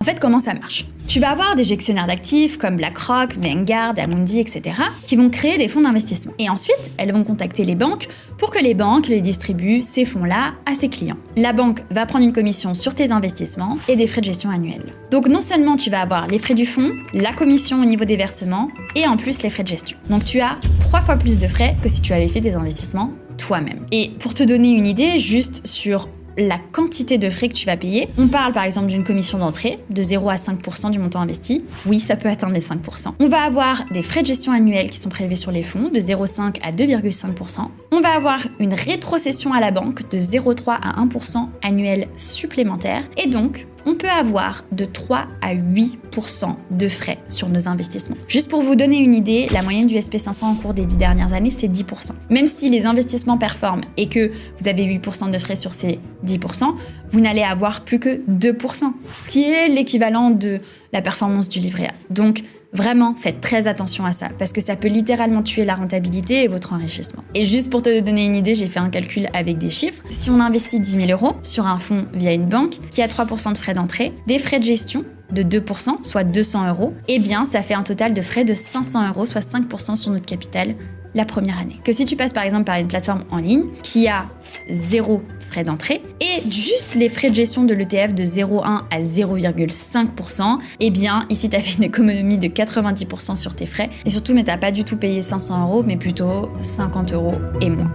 En fait, comment ça marche? Tu vas avoir des gestionnaires d'actifs comme BlackRock, Vanguard, Amundi, etc. qui vont créer des fonds d'investissement. Et ensuite, elles vont contacter les banques pour que les banques les distribuent ces fonds-là à ses clients. La banque va prendre une commission sur tes investissements et des frais de gestion annuels. Donc non seulement tu vas avoir les frais du fonds, la commission au niveau des versements et en plus les frais de gestion. Donc tu as 3 fois plus de frais que si tu avais fait des investissements toi-même. Et pour te donner une idée, juste sur la quantité de frais que tu vas payer. On parle par exemple d'une commission d'entrée de 0 à 5% du montant investi. Oui, ça peut atteindre les 5%. On va avoir des frais de gestion annuels qui sont prélevés sur les fonds de 0,5 à 2,5%. On va avoir une rétrocession à la banque de 0,3 à 1% annuel supplémentaire. Et donc, on peut avoir de 3 à 8% de frais sur nos investissements. Juste pour vous donner une idée, la moyenne du SP500 au cours des 10 dernières années, c'est 10%. Même si les investissements performent et que vous avez 8% de frais sur ces 10%, vous n'allez avoir plus que 2%, ce qui est l'équivalent de la performance du livret A. Donc, vraiment, faites très attention à ça, parce que ça peut littéralement tuer la rentabilité et votre enrichissement. Et juste pour te donner une idée, j'ai fait un calcul avec des chiffres. Si on investit 10 000 € sur un fonds via une banque qui a 3% de frais d'entrée, des frais de gestion de 2%, soit 200 €, eh bien, ça fait un total de frais de 500 €, soit 5% sur notre capital la première année. Que si tu passes par exemple par une plateforme en ligne qui a 0 frais d'entrée et juste les frais de gestion de l'ETF de 0,1 à 0,5%, eh bien ici tu as fait une économie de 90% sur tes frais et surtout mais t'as pas du tout payé 500 €, mais plutôt 50 € et moins.